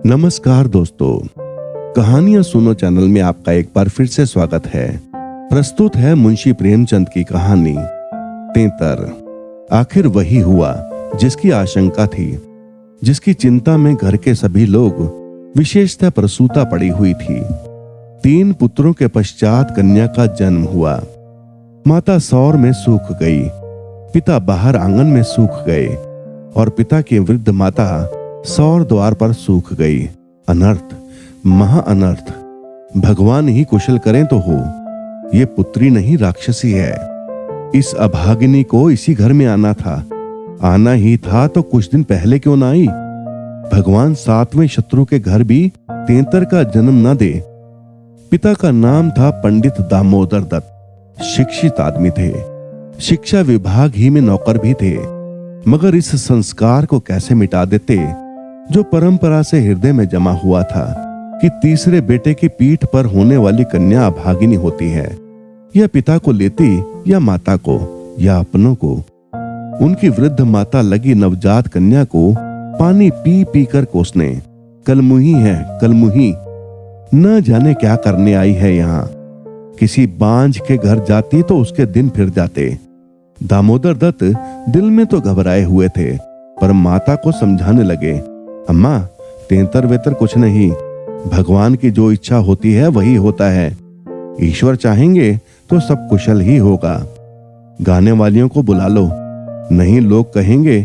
नमस्कार दोस्तों, कहानियां सुनो चैनल में आपका एक बार फिर से स्वागत है। प्रस्तुत है मुंशी प्रेमचंद की कहानी तेतर। आखिर वही हुआ जिसकी आशंका थी, जिसकी चिंता में घर के सभी लोग विशेषतः प्रसूता पड़ी हुई थी। 3 पुत्रों के पश्चात कन्या का जन्म हुआ। माता सौर में सूख गई, पिता बाहर आंगन में सूख गए और पिता की वृद्ध माता सौर द्वार पर सूख गई। अनर्थ, महा अनर्थ। भगवान ही कुशल करें तो हो। ये पुत्री नहीं राक्षसी है। इस अभागिनी को इसी घर में आना था। आना ही था तो कुछ दिन पहले क्यों ना आई। भगवान 7वें शत्रु के घर भी तेतर का जन्म न दे। पिता का नाम था पंडित दामोदर दत्त। शिक्षित आदमी थे, शिक्षा विभाग ही में नौकर भी थे। मगर इस संस्कार को कैसे मिटा देते जो परंपरा से हृदय में जमा हुआ था कि तीसरे बेटे की पीठ पर होने वाली कन्या अभागिनी होती है। या पिता को लेती या माता को या अपनों को। उनकी वृद्ध माता लगी नवजात कन्या को पानी पी पी कर कोसने। कलमुही है, कलमुही। न जाने क्या करने आई है यहाँ। किसी बांझ के घर जाती तो उसके दिन फिर जाते। दामोदर दत्त दिल में तो घबराए हुए थे, पर माता को समझाने लगे, अम्मा, तेतर वेतर कुछ नहीं। भगवान की जो इच्छा होती है वही होता है। ईश्वर चाहेंगे तो सब कुशल ही होगा। गाने वालियों को बुला लो, नहीं लोग कहेंगे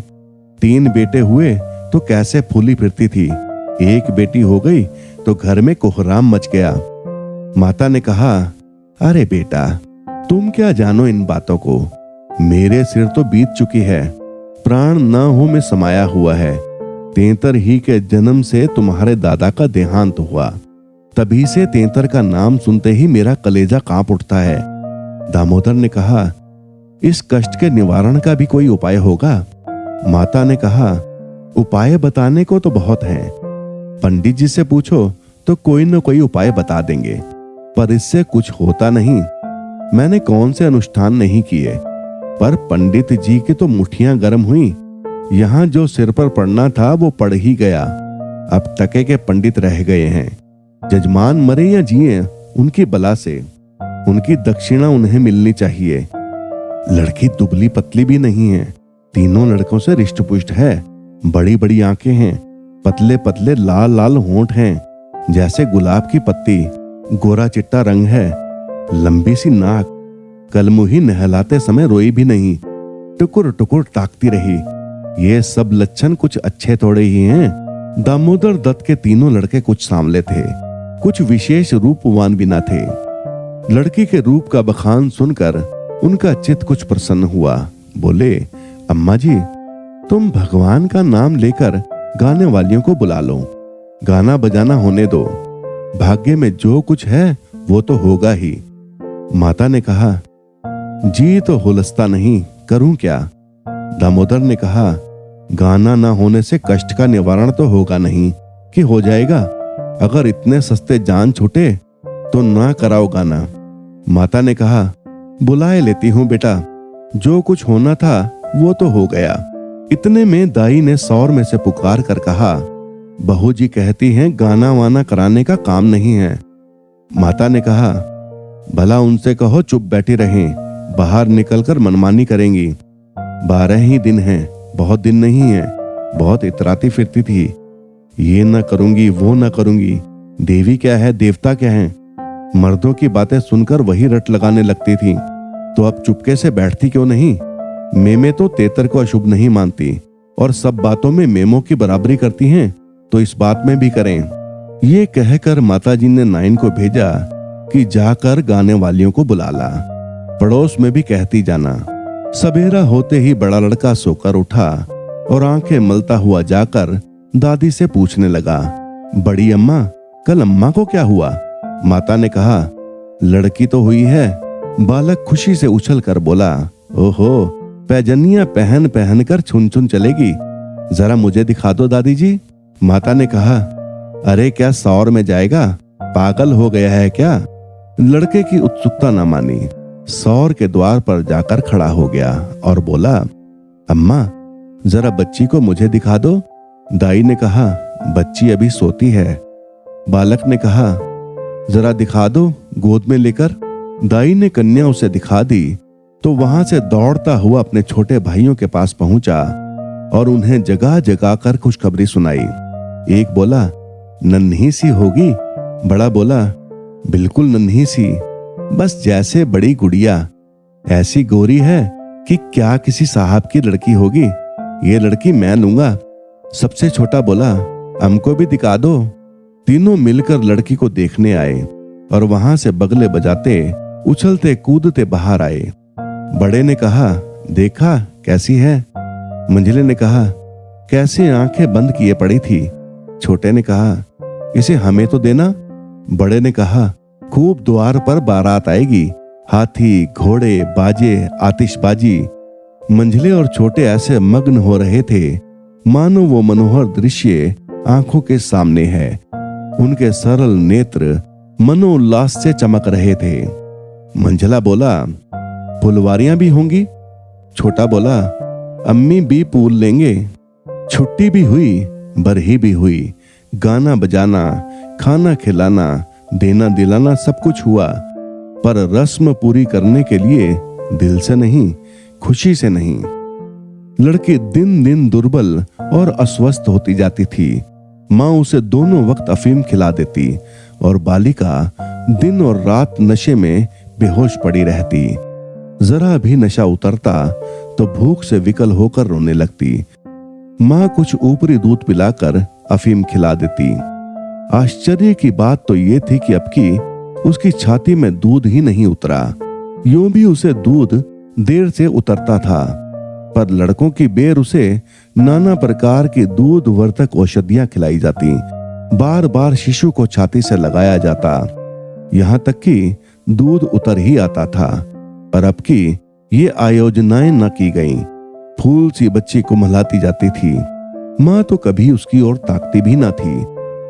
3 बेटे हुए तो कैसे फूली फिरती थी, 1 बेटी हो गई तो घर में कोहराम मच गया। माता ने कहा, अरे बेटा, तुम क्या जानो इन बातों को। मेरे सिर तो बीत चुकी है। प्राण न हो में समाया हुआ है। तेतर ही के जन्म से तुम्हारे दादा का देहांत हुआ। तभी से तेतर का नाम सुनते ही मेरा कलेजा कांप उठता है। दामोदर ने कहा, इस कष्ट के निवारण का भी कोई उपाय होगा। माता ने कहा, उपाय बताने को तो बहुत है। पंडित जी से पूछो तो कोई न कोई उपाय बता देंगे, पर इससे कुछ होता नहीं। मैंने कौन से अनुष्ठान नहीं किए, पर पंडित जी की तो मुट्ठियां गर्म हुई। यहाँ जो सिर पर पड़ना था वो पड़ ही गया। अब टके के पंडित रह गए हैं। जजमान मरे या जिए, उनकी बला से उनकी दक्षिणा उन्हें मिलनी चाहिए। लड़की दुबली पतली भी नहीं है, तीनों लड़कों से रिष्ट पुष्ट है। बड़ी बड़ी आंखें हैं, पतले पतले लाल लाल होंठ हैं जैसे गुलाब की पत्ती। गोरा चिट्टा रंग है, लंबी सी नाक। कलमुही नहलाते समय रोई भी नहीं, टुकुर टुकुर ताकती रही। ये सब लक्षण कुछ अच्छे थोड़े ही हैं। दामोदर दत्त के तीनों लड़के कुछ सांवले थे, कुछ विशेष रूपवान भी न थे। लड़की के रूप का बखान सुनकर उनका चित्त कुछ प्रसन्न हुआ। बोले, अम्मा जी, तुम भगवान का नाम लेकर गाने वालियों को बुला लो। गाना बजाना होने दो। भाग्य में जो कुछ है वो तो होगा ही। माता ने कहा, जी तो हुलस्ता नहीं, करूं क्या। दामोदर ने कहा, गाना ना होने से कष्ट का निवारण तो होगा नहीं कि हो जाएगा। अगर इतने सस्ते जान छूटे तो ना कराओ गाना। माता ने कहा, बुलाए लेती हूं बेटा, जो कुछ होना था वो तो हो गया। इतने में दाई ने सौर में से पुकार कर कहा, बहू जी कहती हैं गाना वाना कराने का काम नहीं है। माता ने कहा, भला उनसे कहो चुप बैठी रहें, बाहर निकलकर मनमानी करेंगी। 12 ही दिन हैं, बहुत दिन नहीं है। बहुत इतराती फिरती थी, ये न करूंगी वो न करूंगी। देवी क्या है, देवता क्या है। मर्दों की बातें सुनकर वही रट लगाने लगती थी। तो अब चुपके से बैठती क्यों नहीं। मेमे तो तेतर को अशुभ नहीं मानती और सब बातों में मेमों की बराबरी करती हैं, तो इस बात में भी करें। ये कहकर माताजी ने नाइन को भेजा कि जाकर गाने वालियों को बुला ला। पड़ोस में भी कहती जाना। सवेरा होते ही बड़ा लड़का सोकर उठा और आंखें मलता हुआ जाकर दादी से पूछने लगा, बड़ी अम्मा, कल अम्मा को क्या हुआ। माता ने कहा, लड़की तो हुई है। बालक खुशी से उछल कर बोला, ओहो, पैजनियां पहन पहन कर छुन छुन चलेगी, जरा मुझे दिखा दो दादी जी। माता ने कहा, अरे क्या सौर में जाएगा, पागल हो गया है क्या। लड़के की उत्सुकता न मानी, सौर के द्वार पर जाकर खड़ा हो गया और बोला, अम्मा, जरा बच्ची को मुझे दिखा दो। दाई ने कहा, बच्ची अभी सोती है। बालक ने कहा, जरा दिखा दो गोद में लेकर। दाई ने कन्या उसे दिखा दी तो वहां से दौड़ता हुआ अपने छोटे भाइयों के पास पहुंचा और उन्हें जगा जगा कर खुशखबरी सुनाई। एक बोला, नन्ही सी होगी। बड़ा बोला, बिल्कुल नन्ही सी, बस जैसे बड़ी गुड़िया। ऐसी गोरी है कि क्या किसी साहब की लड़की होगी। ये लड़की मैं लूंगा। सबसे छोटा बोला, हमको भी दिखा दो। तीनों मिलकर लड़की को देखने आए और वहां से बगले बजाते उछलते कूदते बाहर आए। बड़े ने कहा, देखा कैसी है। मंझले ने कहा, कैसे आंखें बंद किए पड़ी थी। छोटे ने कहा, इसे हमें तो देना। बड़े ने कहा, खूब द्वार पर बारात आएगी, हाथी घोड़े बाजे आतिशबाजी। मंझले और छोटे ऐसे मग्न हो रहे थे मानो वो मनोहर दृश्य आंखों के सामने है। उनके सरल नेत्र मनोल्लास से चमक रहे थे। मंझला बोला, फुलवारियां भी होंगी। छोटा बोला, अम्मी भी पूल लेंगे। छुट्टी भी हुई, बरही भी हुई, गाना बजाना, खाना खिलाना, देना दिलाना सब कुछ हुआ, पर रस्म पूरी करने के लिए दिल से नहीं, खुशी से नहीं। लड़की दिन दिन दुर्बल और अस्वस्थ होती जाती थी। माँ उसे दोनों वक्त अफीम खिला देती और बालिका दिन और रात नशे में बेहोश पड़ी रहती। जरा भी नशा उतरता तो भूख से विकल होकर रोने लगती। माँ कुछ ऊपरी दूध पिलाकर अफीम खिला देती। आश्चर्य की बात तो ये थी कि अब की उसकी छाती में दूध ही नहीं उतरा। यूं भी उसे दूध देर से उतरता था, पर लड़कों की बेर उसे नाना प्रकार की दूध वर्धक औषधियां खिलाई जाती। बार बार शिशु को छाती से लगाया जाता, यहाँ तक कि दूध उतर ही आता था। पर अब की ये आयोजनाएं न की गईं। फूल सी बच्ची को महलाती जाती थी। माँ तो कभी उसकी ओर ताकती भी न थी।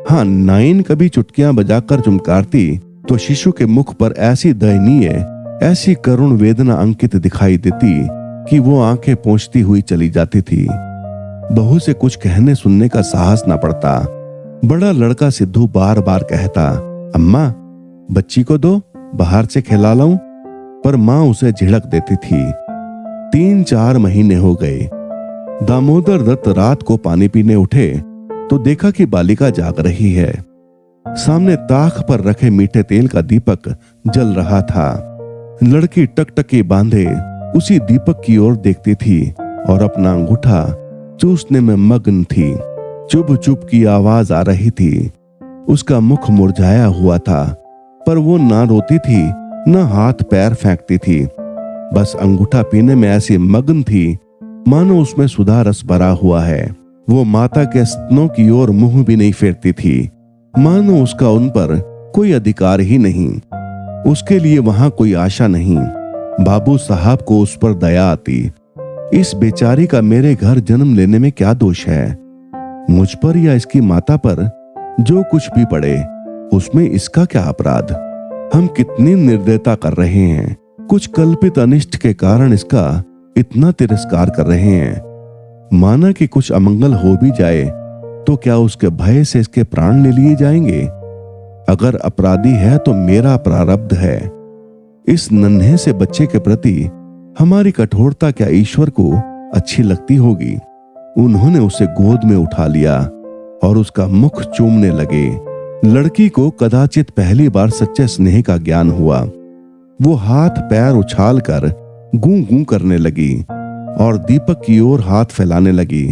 हाँ, नाइन कभी चुटकियां बजाकर चुमकारती तो शिशु के मुख पर ऐसी दयनीय, ऐसी करुण वेदना अंकित दिखाई देती कि वो आंखें पोंछती हुई चली जाती थी। बहू से कुछ कहने सुनने का साहस न पड़ता। बड़ा लड़का सिद्धू बार बार कहता, अम्मा बच्ची को दो, बाहर से खिला लाऊं, पर माँ उसे झिड़क देती थी। 3-4 महीने हो गए। दामोदर दत्त रात को पानी पीने उठे तो देखा कि बालिका जाग रही है। सामने ताख पर रखे मीठे तेल का दीपक जल रहा था। लड़की टकटकी बांधे उसी दीपक की ओर देखती थी और अपना अंगूठा चूसने में मग्न थी। चुभ चुभ की आवाज आ रही थी। उसका मुख मुरझाया हुआ था, पर वो ना रोती थी न हाथ पैर फेंकती थी। बस अंगूठा पीने में ऐसी मग्न थी मानो उसमें सुधा रस भरा हुआ है। वो माता के स्तनों की ओर मुंह भी नहीं फेरती थी, मानो उसका उन पर कोई अधिकार ही नहीं। उसके लिए वहां कोई आशा नहीं। बाबू साहब को उस पर दया आती। इस बेचारी का मेरे घर जन्म लेने में क्या दोष है? मुझ पर या इसकी माता पर जो कुछ भी पड़े उसमें इसका क्या अपराध? हम कितनी निर्दयता कर रहे हैं। कुछ कल्पित अनिष्ट के कारण इसका इतना तिरस्कार कर रहे हैं। माना कि कुछ अमंगल हो भी जाए तो क्या उसके भय से इसके प्राण ले लिए जाएंगे? अगर अपराधी है तो मेरा प्रारब्ध है। इस नन्हे से बच्चे के प्रति हमारी कठोरता क्या ईश्वर को अच्छी लगती होगी? उन्होंने उसे गोद में उठा लिया और उसका मुख चूमने लगे। लड़की को कदाचित पहली बार सच्चे स्नेह का ज्ञान हुआ। वो हाथ पैर उछाल कर गूं गूं करने लगी और दीपक की ओर हाथ फैलाने लगी।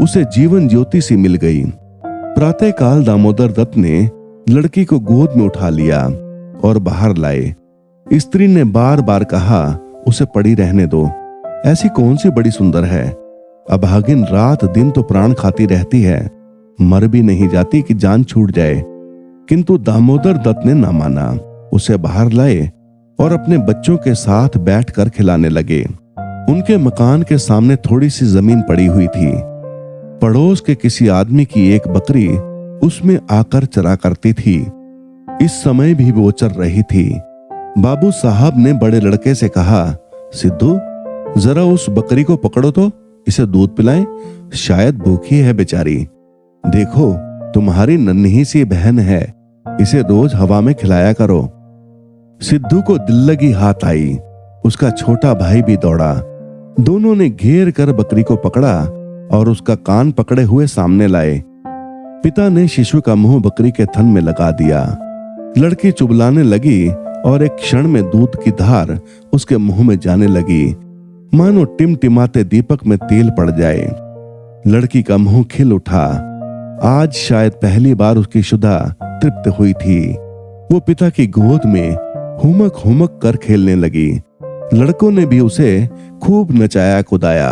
उसे जीवन ज्योति सी मिल गई। प्रातःकाल दामोदर दत्त ने लड़की को गोद में उठा लिया और बाहर लाए। स्त्री ने बार बार कहा, उसे पड़ी रहने दो, ऐसी कौन सी बड़ी सुंदर है। अभागिन रात दिन तो प्राण खाती रहती है, मर भी नहीं जाती कि जान छूट जाए। किंतु दामोदर दत्त ने ना माना। उसे बाहर लाए और अपने बच्चों के साथ बैठकर खिलाने लगे। उनके मकान के सामने थोड़ी सी जमीन पड़ी हुई थी। पड़ोस के किसी आदमी की एक बकरी उसमें आकर चरा करती थी। इस समय भी वो चर रही थी। बाबू साहब ने बड़े लड़के से कहा, सिद्धू जरा उस बकरी को पकड़ो तो इसे दूध पिलाएं, शायद भूखी है बेचारी। देखो तुम्हारी नन्ही सी बहन है, इसे रोज हवा में खिलाया करो। सिद्धू को दिल लगी हाथ आई। उसका छोटा भाई भी दौड़ा। दोनों ने घेर कर बकरी को पकड़ा और उसका कान पकड़े हुए सामने लाए। पिता ने शिशु का मुंह बकरी के थन में लगा दिया। लड़की चुबलाने लगी और एक क्षण में दूध की धार उसके मुंह में जाने लगी, मानो टिमटिमाते दीपक में तेल पड़ जाए। लड़की का मुंह खिल उठा। आज शायद पहली बार उसकी शुदा तृप्त हुई थी। वो पिता की गोद में हुमक हुमक कर खेलने लगी। लड़कों ने भी उसे खूब नचाया कुदाया।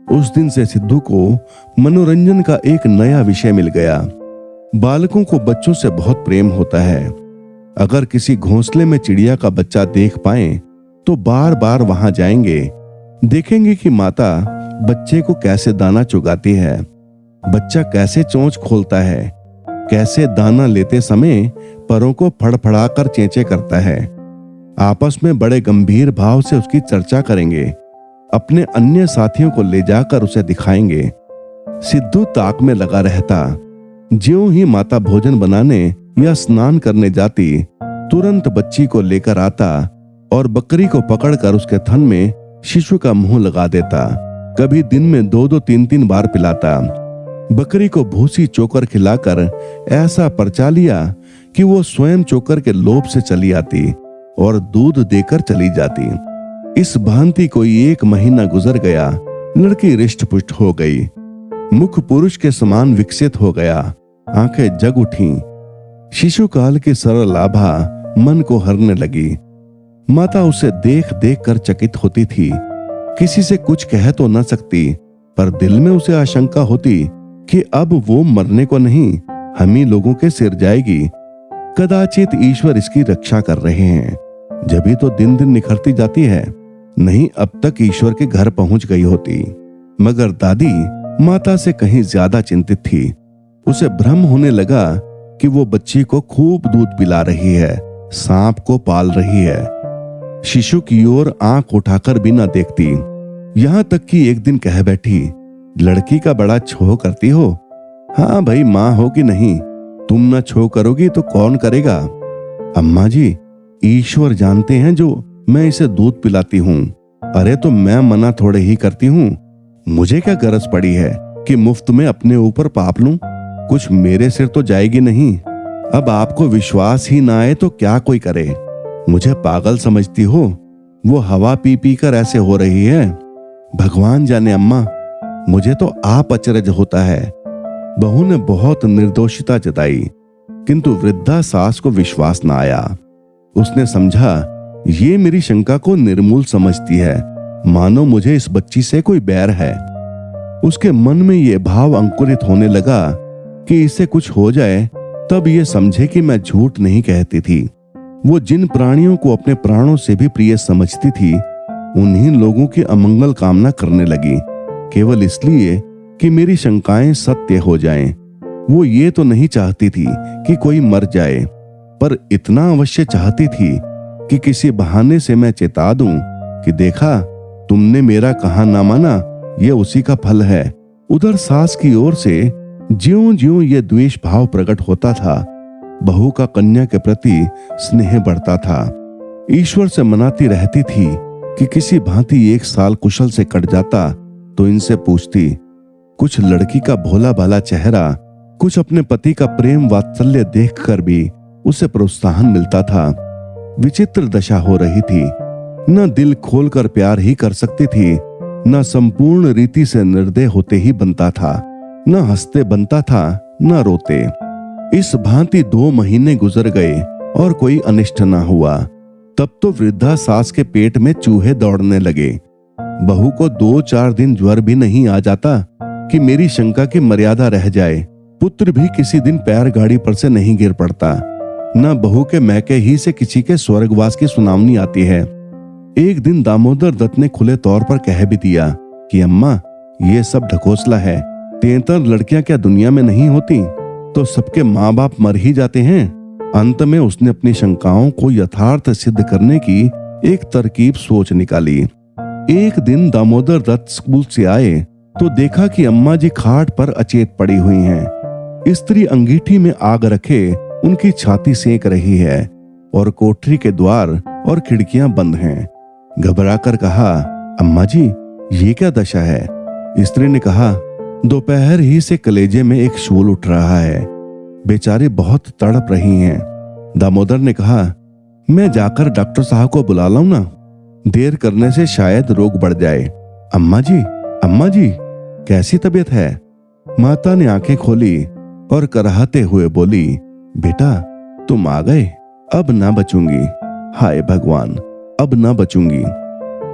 उस दिन से सिद्धू को मनोरंजन का एक नया विषय मिल गया। बालकों को बच्चों से बहुत प्रेम होता है। अगर किसी घोंसले में चिड़िया का बच्चा देख पाए तो बार बार वहां जाएंगे, देखेंगे कि माता बच्चे को कैसे दाना चुगाती है, बच्चा कैसे चोंच खोलता है, कैसे दाना लेते समय परों को फड़फड़ाकर चेंचे करता है। आपस में बड़े गंभीर भाव से उसकी चर्चा करेंगे। अपने अन्य साथियों को ले जाकर उसे दिखाएंगे। सिद्धू ताक में लगा रहता। ज्यों ही माता भोजन बनाने या स्नान करने जाती, तुरंत बच्ची को लेकर आता और बकरी को पकड़कर उसके थन में शिशु का मुंह लगा देता। कभी दिन में 2-2, 3-3 बार पिलाता। बकरी को भूसी चोकर खिलाकर ऐसा परचा लिया कि वो स्वयं चोकर के लोभ से चली आती और दूध देकर चली जाती। इस भांति कोई 1 महीना गुजर गया। लड़की रिष्ट पुष्ट हो गई। मुख पुरुष के समान विकसित हो गया। आंखें जग उठी। शिशु काल की सरल आभा मन को हरने लगी। माता उसे देख देख कर चकित होती थी। किसी से कुछ कह तो न सकती, पर दिल में उसे आशंका होती कि अब वो मरने को नहीं, हम ही लोगों के सिर जाएगी। कदाचित ईश्वर इसकी रक्षा कर रहे हैं, जभी तो दिन दिन निखरती जाती है। नहीं अब तक ईश्वर के घर पहुंच गई होती। मगर दादी माता से कहीं ज्यादा चिंतित थी। उसे भ्रम होने लगा कि वो बच्ची को खूब दूध पिला रही है, सांप को पाल रही है। शिशु की ओर आंख उठाकर भी न देखती। यहां तक कि एक दिन कह बैठी, लड़की का बड़ा छोह करती हो। हाँ भाई, माँ हो कि नहीं, तुम न छोह करोगी तो कौन करेगा। अम्मा जी, ईश्वर जानते हैं जो मैं इसे दूध पिलाती हूँ। अरे तो मैं मना थोड़े ही करती हूँ। मुझे क्या गरज पड़ी है कि मुफ्त में अपने ऊपर पाप लूं। कुछ मेरे सिर तो जाएगी नहीं। अब आपको विश्वास ही ना आए तो क्या कोई करे। मुझे पागल समझती हो। वो हवा पी पी कर ऐसे हो रही है। भगवान जाने अम्मा, मुझे तो आप अचरज होता है। बहू ने बहुत निर्दोषिता जताई, किंतु वृद्धा सास को विश्वास न आया। उसने समझा ये मेरी शंका को निर्मूल समझती है, मानो मुझे इस बच्ची से कोई बैर है। उसके मन में यह भाव अंकुरित होने लगा कि इसे कुछ हो जाए तब ये समझे कि मैं झूठ नहीं कहती थी। वो जिन प्राणियों को अपने प्राणों से भी प्रिय समझती थी, उन्हीं लोगों की अमंगल कामना करने लगी, केवल इसलिए कि मेरी शंकाएं सत्य हो जाएं। वो ये तो नहीं चाहती थी कि कोई मर जाए, पर इतना अवश्य चाहती थी कि किसी बहाने से मैं चेता दूं कि देखा, तुमने मेरा कहा ना माना, ये उसी का फल है। उधर सास की ओर से ज्यों ज्यों ये द्वेष भाव प्रकट होता था, बहू का कन्या के प्रति स्नेह बढ़ता था। ईश्वर से मनाती रहती थी कि किसी भांति 1 साल कुशल से कट जाता तो इनसे पूछती। कुछ लड़की का भोला भाला चेहरा, कुछ अपने पति का प्रेम वात्सल्य देखकर भी उसे प्रोत्साहन मिलता था। विचित्र दशा हो रही थी। न दिल खोलकर प्यार ही कर सकती थी, न संपूर्ण रीति से निर्दय होते ही बनता था, न हंसते बनता था, न रोते। इस भांति 2 महीने गुजर गए और कोई अनिष्ट न हुआ। तब तो वृद्धा सास के पेट में चूहे दौड़ने लगे। बहू को 2-4 दिन ज्वर भी नहीं आ जाता कि मेरी शंका की मर्यादा रह जाए। पुत्र भी किसी दिन पैर गाड़ी पर से नहीं गिर पड़ता। न बहू के मैके ही से किसी के स्वर्गवास की सुनावनी आती है। एक दिन दामोदर दत्त ने खुले तौर पर कह भी दिया कि अम्मा, ये सब ढकोसला है। 73 लड़कियां क्या दुनिया में नहीं होती, तो सबके माँ बाप मर ही जाते हैं। अंत में उसने अपनी शंकाओं को यथार्थ सिद्ध करने की एक तरकीब सोच निकाली। एक दिन दामोदर दत्त स्कूल से आए तो देखा कि अम्मा जी खाट पर अचेत पड़ी हुई हैं। स्त्री अंगीठी में आग रखे उनकी छाती सेंक रही है और कोठरी के द्वार और खिड़कियां बंद हैं। घबराकर कहा, अम्मा जी, ये क्या दशा है? स्त्री ने कहा, दोपहर ही से कलेजे में एक शूल उठ रहा है, बेचारी बहुत तड़प रही हैं। दामोदर ने कहा, मैं जाकर डॉक्टर साहब को बुला लाऊं ना, देर करने से शायद रोग बढ़ जाए। अम्मा जी, कैसी तबीयत है? माता ने आंखें खोली और कराहते हुए बोली, बेटा तुम आ गए, अब ना बचूंगी। हाय भगवान, अब ना बचूंगी।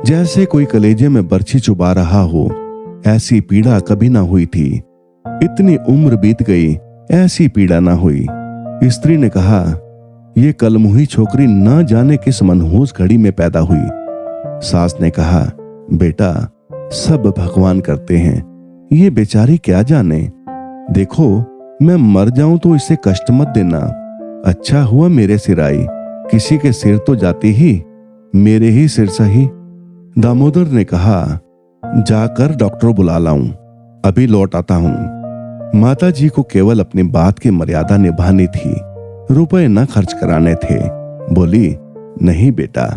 जैसे कोई कलेजे में बर्छी चुबा रहा हो, ऐसी पीड़ा कभी ना हुई थी। इतनी उम्र बीत गई, ऐसी पीड़ा ना हुई। स्त्री ने कहा, ये कलमुही छोकरी न जाने किस मनहूस घड़ी में पैदा हुई। सास ने कहा, बेटा सब भगवान करते हैं, ये बेचारी क्या जाने। देखो मैं मर जाऊं तो इसे कष्ट मत देना। अच्छा हुआ मेरे सिर आई, किसी के सिर तो जाती ही, मेरे ही सिर सही। दामोदर ने कहा, जाकर डॉक्टर बुला लाऊं, अभी लौट आता हूं। माता जी को केवल अपनी बात की मर्यादा निभानी थी, रुपए न खर्च कराने थे। बोली, नहीं बेटा,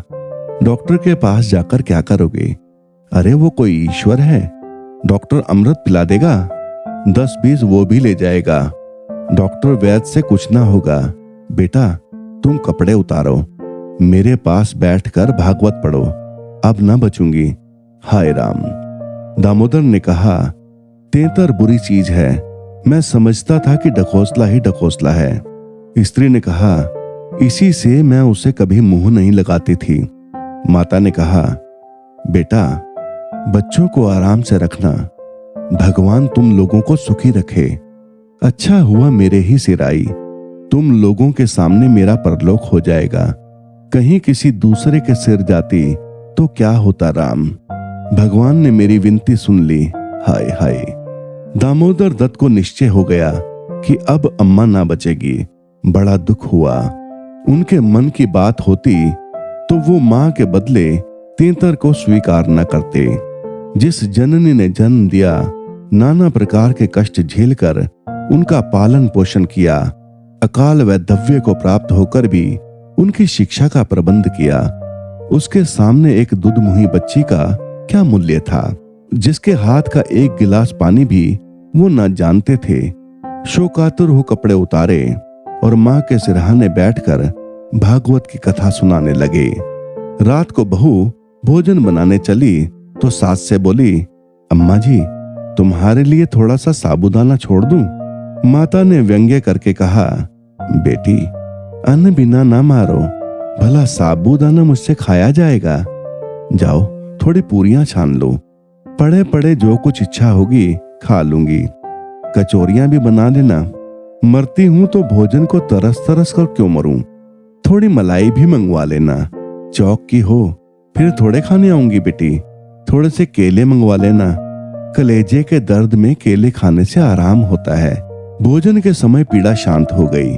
डॉक्टर के पास जाकर क्या करोगे? अरे वो कोई ईश्वर है, डॉक्टर अमृत पिला देगा, 10-20 वो भी ले जाएगा। डॉक्टर वैद्य से कुछ ना होगा। बेटा तुम कपड़े उतारो, मेरे पास बैठकर भागवत पढ़ो, अब ना बचूंगी। हाय राम। दामोदर ने कहा, तेतर बुरी चीज है, मैं समझता था कि ढकोसला ही ढकोसला है। स्त्री ने कहा, इसी से मैं उसे कभी मुंह नहीं लगाती थी। माता ने कहा, बेटा बच्चों को आराम से रखना, भगवान तुम लोगों को सुखी रखे। अच्छा हुआ मेरे ही सिर आई, तुम लोगों के सामने मेरा परलोक हो जाएगा। कहीं किसी दूसरे के सिर जाती तो क्या होता राम। भगवान ने मेरी विनती सुन ली। हाय हाय। दामोदर दत्त को निश्चय हो गया कि अब अम्मा ना बचेगी। बड़ा दुख हुआ। उनके मन की बात होती तो वो मां के बदले तेतर को स्वीकार न करते। जिस जननी ने जन्म दिया, नाना प्रकार के कष्ट झेलकर उनका पालन पोषण किया, अकाल वैधव्य को प्राप्त होकर भी उनकी शिक्षा का प्रबंध किया, उसके सामने एक दुधमुही बच्ची का क्या मूल्य था, जिसके हाथ का एक गिलास पानी भी वो न जानते थे। शोकातुर हो कपड़े उतारे और मां के सिरहाने बैठकर भागवत की कथा सुनाने लगे। रात को बहू भोजन बनाने चली तो सास से बोली, अम्मा जी तुम्हारे लिए थोड़ा सा साबूदाना छोड़ दूं? माता ने व्यंग्य करके कहा, बेटी अन्न बिना ना मारो, भला साबूदाना मुझसे खाया जाएगा? जाओ थोड़ी पूरियां छान लो, पड़े पड़े जो कुछ इच्छा होगी खा लूंगी। कचौरियां भी बना देना, मरती हूं तो भोजन को तरस तरस कर क्यों मरूं। थोड़ी मलाई भी मंगवा लेना, चौक की हो, फिर थोड़े खाने आऊंगी बेटी। थोड़े से केले मंगवा लेना, कलेजे के दर्द में केले खाने से आराम होता है। भोजन के समय पीड़ा शांत हो गई,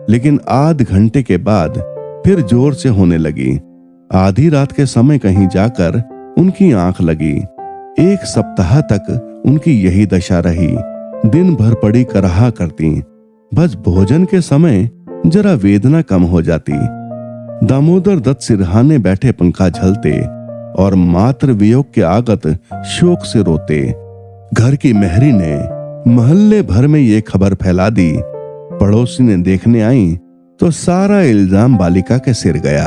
लेकिन आध घंटे के बाद फिर जोर से होने लगी। आधी रात के समय कहीं जाकर उनकी आंख लगी। 1 सप्ताह तक उनकी यही दशा रही। दिन भर पड़ी कराहा करती, बस भोजन के समय जरा वेदना कम हो जाती। दामोदर दत्त सिरहाने बैठे पंखा झलते और मातृ वियोग के आगत शोक से रोते। घर की मेहरी ने मोहल्ले भर में ये खबर फैला दी। पड़ोसी ने देखने आई तो सारा इल्जाम बालिका के सिर गया।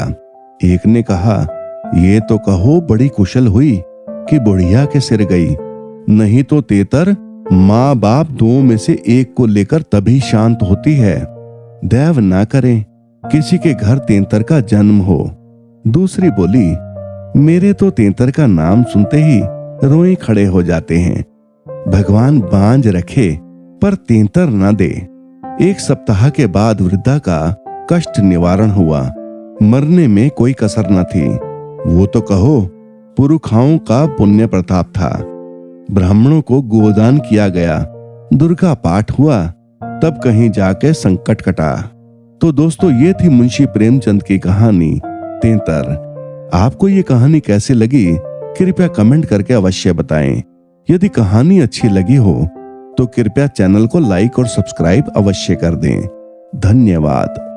एक ने कहा, ये तो कहो बड़ी कुशल हुई कि बुढ़िया के सिर गई, नहीं तो तेतर माँ बाप 2 में से एक को लेकर तभी शांत होती है। दैव ना करें किसी के घर तेतर का जन्म हो। दूसरी बोली, मेरे तो तेतर का नाम सुनते ही रोए खड़े हो जाते हैं। भगवान बांझ रखे पर तेतर न दे। 1 सप्ताह के बाद वृद्धा का कष्ट निवारण हुआ। मरने में कोई कसर न थी। वो तो कहो पुरखाओं का पुण्य प्रताप था। ब्राह्मणों को गोदान किया गया, दुर्गा पाठ हुआ, तब कहीं जाके संकट कटा। तो दोस्तों, ये थी मुंशी प्रेमचंद की कहानी तेतर। आपको ये कहानी कैसी लगी कृपया कमेंट करके अवश्य बताएं। यदि कहानी अच्छी लगी हो तो कृपया चैनल को लाइक और सब्सक्राइब अवश्य कर दें। धन्यवाद।